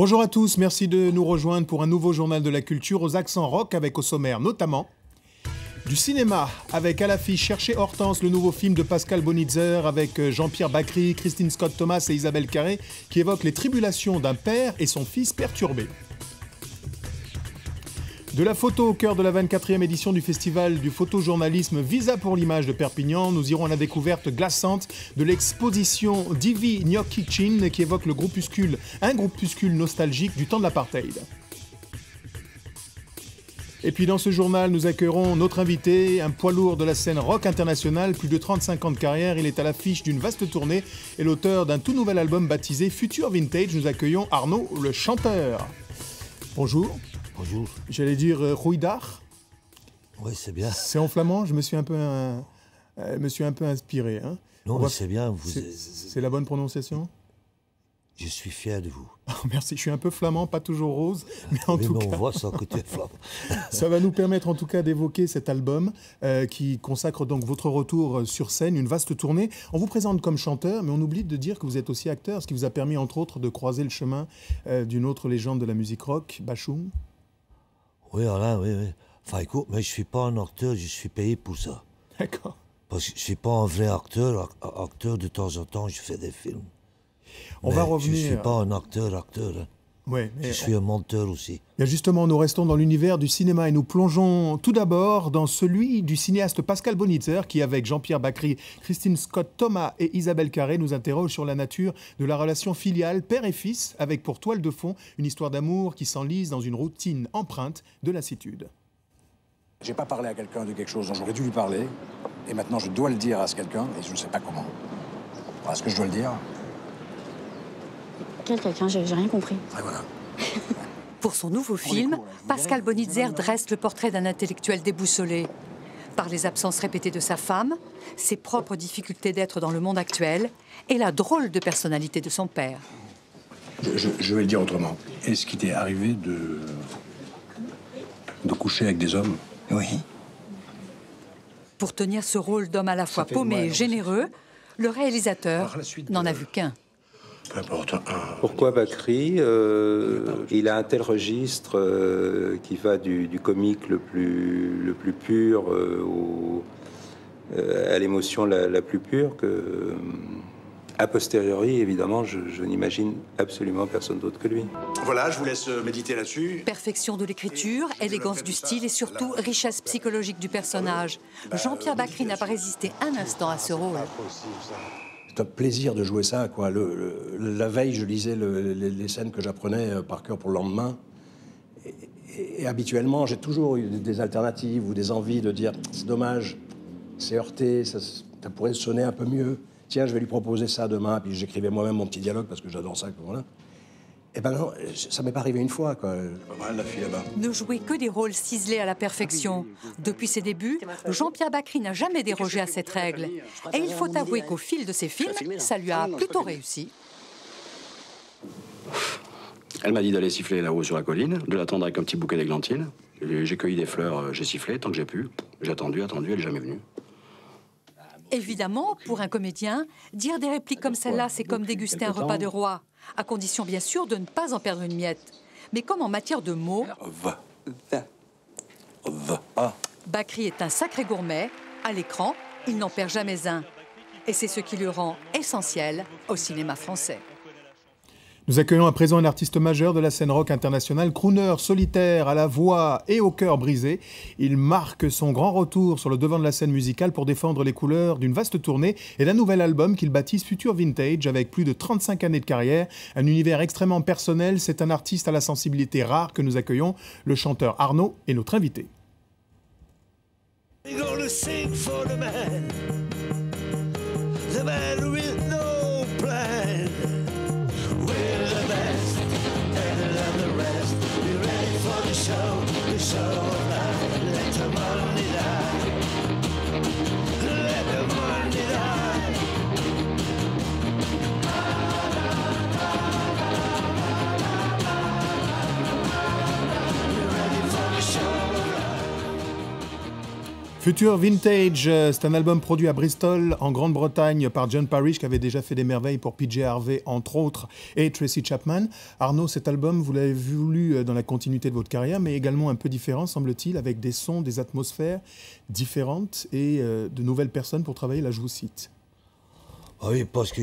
Bonjour à tous, merci de nous rejoindre pour un nouveau journal de la culture aux accents rock avec au sommaire notamment du cinéma avec à l'affiche Cherchez Hortense, le nouveau film de Pascal Bonitzer avec Jean-Pierre Bacri, Christine Scott Thomas et Isabelle Carré qui évoque les tribulations d'un père et son fils perturbé. De la photo au cœur de la 24e édition du festival du photojournalisme Visa pour l'image de Perpignan, nous irons à la découverte glaçante de l'exposition Divi Gnocchi Chin qui évoque un groupuscule nostalgique du temps de l'apartheid. Et puis dans ce journal, nous accueillerons notre invité, un poids lourd de la scène rock internationale, plus de 35 ans de carrière, il est à l'affiche d'une vaste tournée et l'auteur d'un tout nouvel album baptisé Future Vintage. Nous accueillons Arnaud le chanteur. Bonjour. Bonjour. J'allais dire Rouidar. Oui, c'est bien. C'est en flamand, je me suis un peu inspiré. Hein. Non, mais c'est bien. C'est la bonne prononciation? Je suis fier de vous. Oh, merci, je suis un peu flamand, pas toujours rose, mais en tout cas... on voit ça que tu es flamand. Ça va nous permettre en tout cas d'évoquer cet album qui consacre donc votre retour sur scène, une vaste tournée. On vous présente comme chanteur, mais on oublie de dire que vous êtes aussi acteur, ce qui vous a permis entre autres de croiser le chemin d'une autre légende de la musique rock, Bashung. Oui, Alain, oui. Enfin, écoute, mais je suis pas un acteur, je suis payé pour ça. D'accord. Parce que je suis pas un vrai acteur. Acteur, de temps en temps, je fais des films. On va revenir... Je suis pas un acteur. Hein. Ouais, je suis un monteur aussi. Et justement, nous restons dans l'univers du cinéma et nous plongeons tout d'abord dans celui du cinéaste Pascal Bonitzer qui, avec Jean-Pierre Bacri, Christine Scott Thomas et Isabelle Carré, nous interroge sur la nature de la relation filiale père et fils, avec pour toile de fond une histoire d'amour qui s'enlise dans une routine empreinte de lassitude. J'ai pas parlé à quelqu'un de quelque chose dont j'aurais dû lui parler, et maintenant je dois le dire à ce quelqu'un, et je ne sais pas comment. Alors, est-ce que je dois le dire? Quel quelqu'un? J'ai rien compris. Et voilà. Pour son nouveau film, Pascal Bonitzer dresse le portrait d'un intellectuel déboussolé. Par les absences répétées de sa femme, ses propres difficultés d'être dans le monde actuel et la drôle de personnalité de son père. Je vais le dire autrement. Est-ce qu'il t'est arrivé de coucher avec des hommes? Oui. Pour tenir ce rôle d'homme à la fois paumé et généreux, le réalisateur n'en a vu qu'un. Peu importe. Pourquoi Bacri? Il a un tel registre qui va du comique le plus pur à l'émotion la plus pure que, a posteriori, évidemment, je n'imagine absolument personne d'autre que lui. Voilà, je vous laisse méditer là-dessus. Perfection de l'écriture, élégance du style et surtout richesse psychologique du personnage. Jean-Pierre Bacri n'a pas résisté un instant à ce rôle. C'est un plaisir de jouer ça, quoi. La veille, je lisais les scènes que j'apprenais par cœur pour le lendemain. Et habituellement, j'ai toujours eu des alternatives ou des envies de dire « c'est dommage, c'est heurté, ça pourrait sonner un peu mieux. Tiens, je vais lui proposer ça demain. » Puis j'écrivais moi-même mon petit dialogue parce que j'adore ça. Voilà. Et ben non, ça m'est pas arrivé une fois, quoi. Voilà la fille là-bas. Ne jouer que des rôles ciselés à la perfection. Depuis ses débuts, Jean-Pierre Bacri n'a jamais dérogé à cette règle. Et il faut avouer qu'au fil de ses films, ça lui a plutôt réussi. Elle m'a dit d'aller siffler là-haut sur la colline, de l'attendre avec un petit bouquet d'églantines. J'ai cueilli des fleurs, j'ai sifflé tant que j'ai pu. J'ai attendu, elle n'est jamais venue. Évidemment, pour un comédien, dire des répliques comme celle-là, c'est comme déguster un repas de roi, à condition bien sûr de ne pas en perdre une miette. Mais comme en matière de mots, Bacri est un sacré gourmet. À l'écran, il n'en perd jamais un. Et c'est ce qui le rend essentiel au cinéma français. Nous accueillons à présent un artiste majeur de la scène rock internationale, crooner solitaire à la voix et au cœur brisé. Il marque son grand retour sur le devant de la scène musicale pour défendre les couleurs d'une vaste tournée et d'un nouvel album qu'il baptise Future Vintage avec plus de 35 années de carrière. Un univers extrêmement personnel, c'est un artiste à la sensibilité rare que nous accueillons. Le chanteur Arnaud est notre invité. Future Vintage, c'est un album produit à Bristol, en Grande-Bretagne, par John Parrish, qui avait déjà fait des merveilles pour PJ Harvey, entre autres, et Tracy Chapman. Arnaud, cet album, vous l'avez voulu dans la continuité de votre carrière, mais également un peu différent, semble-t-il, avec des sons, des atmosphères différentes et de nouvelles personnes pour travailler, là je vous cite. Ah oui, parce que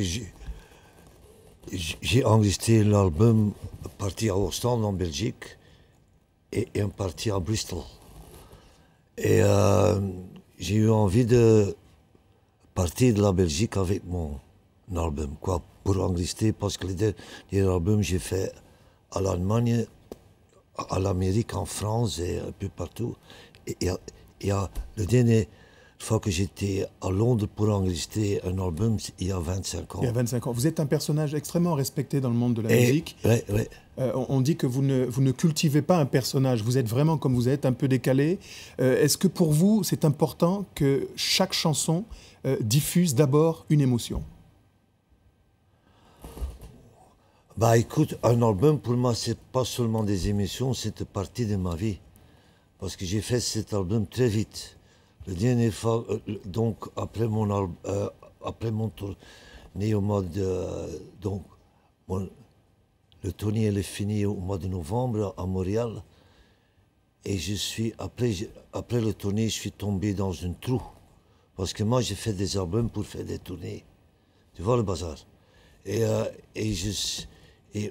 j'ai enregistré l'album partie à Ostende en Belgique et une partie à Bristol. Et j'ai eu envie de partir de la Belgique avec mon album, quoi, pour enregistrer, parce que les derniers albums j'ai fait à l'Allemagne, à l'Amérique, en France et un peu partout. Et le dernier fois que j'étais à Londres pour enregistrer un album, il y a 25 ans. Il y a 25 ans. Vous êtes un personnage extrêmement respecté dans le monde de la musique. Oui. On dit que vous ne cultivez pas un personnage, vous êtes vraiment comme vous êtes, un peu décalé. Est-ce que pour vous, c'est important que chaque chanson diffuse d'abord une émotion? Bah écoute, un album pour moi, c'est pas seulement des émotions, c'est une partie de ma vie. Parce que j'ai fait cet album très vite. La dernière fois, donc après mon tournée au mois de... le tournée elle est fini au mois de novembre à Montréal. Et après le tournée, je suis tombé dans un trou. Parce que moi, j'ai fait des albums pour faire des tournées. Tu vois le bazar. Et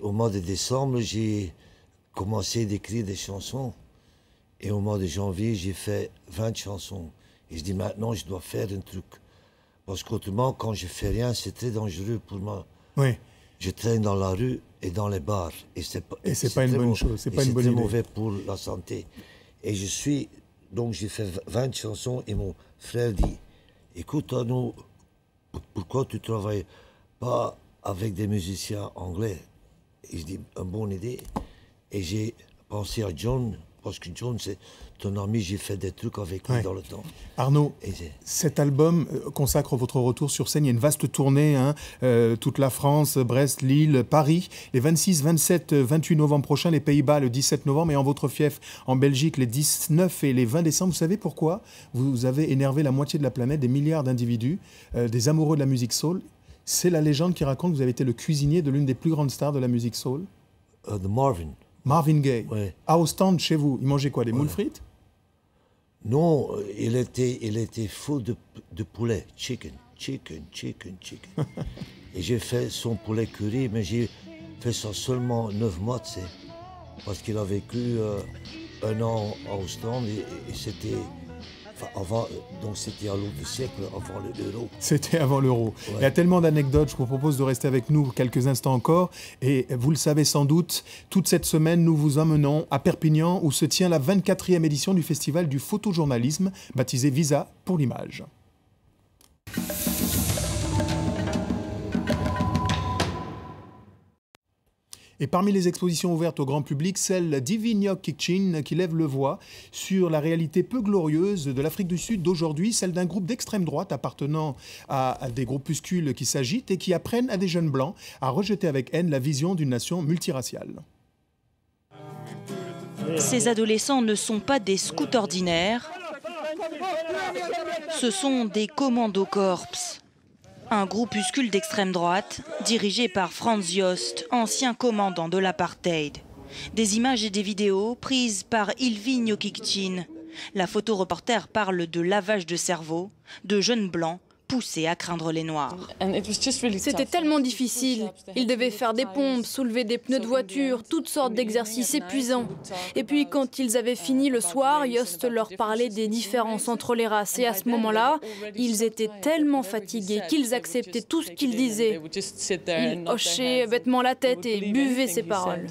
au mois de décembre, j'ai commencé d'écrire des chansons. Et au mois de janvier, j'ai fait 20 chansons. Et je dis maintenant, je dois faire un truc. Parce qu'autrement, quand je fais rien, c'est très dangereux pour moi. Oui. Je traîne dans la rue et dans les bars. Et c'est pas une bonne chose, c'est pas une bonne idée. C'est mauvais pour la santé. Et donc j'ai fait 20 chansons et mon frère dit, écoute, Arnaud, pourquoi tu ne travailles pas avec des musiciens anglais? Et je dis, une bonne idée. Et j'ai pensé à John, parce que John, c'est ton ami, j'ai fait des trucs avec lui dans le temps. Arnaud, cet album consacre votre retour sur scène. Il y a une vaste tournée, toute la France, Brest, Lille, Paris, les 26, 27, 28 novembre prochains, les Pays-Bas le 17 novembre et en votre fief en Belgique les 19 et les 20 décembre. Vous savez pourquoi? Vous avez énervé la moitié de la planète, des milliards d'individus, des amoureux de la musique soul. C'est la légende qui raconte que vous avez été le cuisinier de l'une des plus grandes stars de la musique soul. De Marvin. Marvin Gaye. Ouais. À Ostende, chez vous, il mangeait quoi? Des moules frites? Non, il était fou de poulet. Chicken. Et j'ai fait son poulet curry, mais j'ai fait ça seulement 9 mois, tu sais. Parce qu'il a vécu 1 an à Ostende et c'était... Enfin, avant, donc c'était à l'autre siècle, avant l'euro. C'était avant l'euro. Ouais. Il y a tellement d'anecdotes, je vous propose de rester avec nous quelques instants encore. Et vous le savez sans doute, toute cette semaine, nous vous emmenons à Perpignan, où se tient la 24e édition du Festival du photojournalisme, baptisé Visa pour l'image. Et parmi les expositions ouvertes au grand public, celle d'Ivignoc Kitchen qui lève le voile sur la réalité peu glorieuse de l'Afrique du Sud d'aujourd'hui, celle d'un groupe d'extrême droite appartenant à des groupuscules qui s'agitent et qui apprennent à des jeunes blancs à rejeter avec haine la vision d'une nation multiraciale. Ces adolescents ne sont pas des scouts ordinaires, ce sont des commandos corps. Un groupuscule d'extrême droite, dirigé par Franz Jost, ancien commandant de l'apartheid. Des images et des vidéos prises par Ivignoc Kitchen. La photoreporter parle de lavage de cerveau, de jeunes blancs poussés à craindre les noirs. C'était tellement difficile. Ils devaient faire des pompes, soulever des pneus de voiture, toutes sortes d'exercices épuisants. Et puis quand ils avaient fini le soir, Jost leur parlait des différences entre les races. Et à ce moment-là, ils étaient tellement fatigués qu'ils acceptaient tout ce qu'il disait. Ils hochaient bêtement la tête et buvaient ses paroles.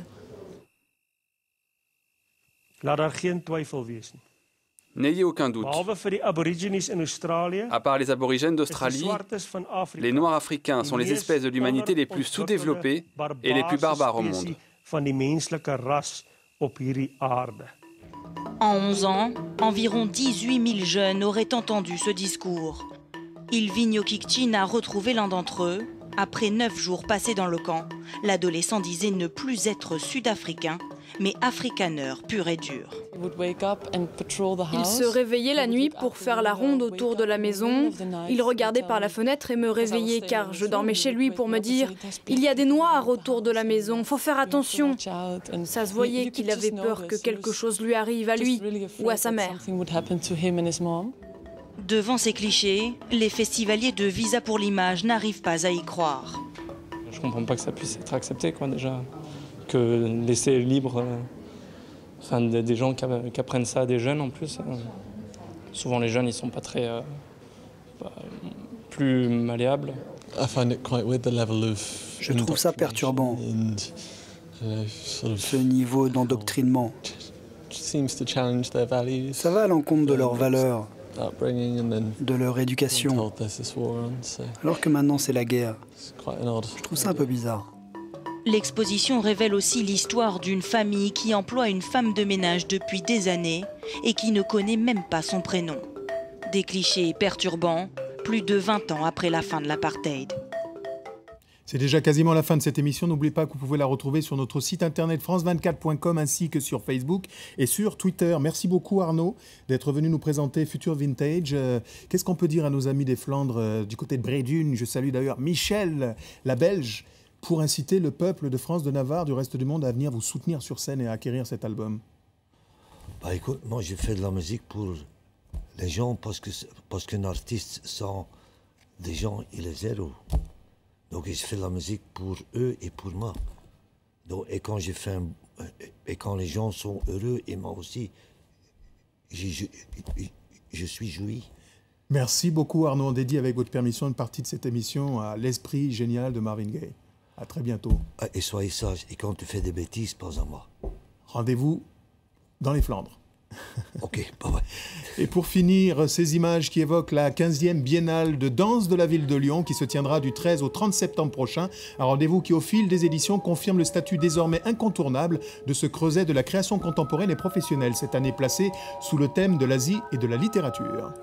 N'ayez aucun doute. À part les aborigènes d'Australie, les Noirs africains sont les espèces de l'humanité les plus sous-développées et les plus barbares au monde. En 11 ans, environ 18 000 jeunes auraient entendu ce discours. Ivignoc Kitchen a retrouvé l'un d'entre eux. Après 9 jours passés dans le camp, l'adolescent disait ne plus être sud-africain, mais afrikaner pur et dur. Il se réveillait la nuit pour faire la ronde autour de la maison. Il regardait par la fenêtre et me réveillait car je dormais chez lui pour me dire « Il y a des noirs autour de la maison, faut faire attention ». Ça se voyait qu'il avait peur que quelque chose lui arrive à lui ou à sa mère. Devant ces clichés, les festivaliers de Visa pour l'image n'arrivent pas à y croire. Je comprends pas que ça puisse être accepté, quoi, déjà. Que laisser libre des gens qui apprennent ça à des jeunes, en plus. Souvent, les jeunes, ils sont pas très... plus malléables. Je trouve ça perturbant, ce niveau d'endoctrinement. Ça va à l'encontre de leurs valeurs, de leur éducation, alors que maintenant c'est la guerre. Je trouve ça un peu bizarre. L'exposition révèle aussi l'histoire d'une famille qui emploie une femme de ménage depuis des années et qui ne connaît même pas son prénom. Des clichés perturbants, plus de 20 ans après la fin de l'apartheid. C'est déjà quasiment la fin de cette émission. N'oubliez pas que vous pouvez la retrouver sur notre site internet france24.com ainsi que sur Facebook et sur Twitter. Merci beaucoup Arnaud d'être venu nous présenter Future Vintage. Qu'est-ce qu'on peut dire à nos amis des Flandres du côté de Bredune? Je salue d'ailleurs Michel, la Belge, pour inciter le peuple de France, de Navarre, du reste du monde à venir vous soutenir sur scène et à acquérir cet album. Bah écoute, moi j'ai fait de la musique pour les gens parce qu'un artiste sans des gens, il est zéro. Donc je fais de la musique pour eux et pour moi. Donc, et quand les gens sont heureux et moi aussi, je suis joui. Merci beaucoup Arnaud. On dédie avec votre permission une partie de cette émission à l'esprit génial de Marvin Gaye. À très bientôt. Et soyez sages. Et quand tu fais des bêtises, pense à moi. Rendez-vous dans les Flandres. Ok, bye bye. Et pour finir, ces images qui évoquent la 15e biennale de danse de la ville de Lyon qui se tiendra du 13 au 30 septembre prochain. Un rendez-vous qui, au fil des éditions, confirme le statut désormais incontournable de ce creuset de la création contemporaine et professionnelle, cette année placée sous le thème de l'Asie et de la littérature.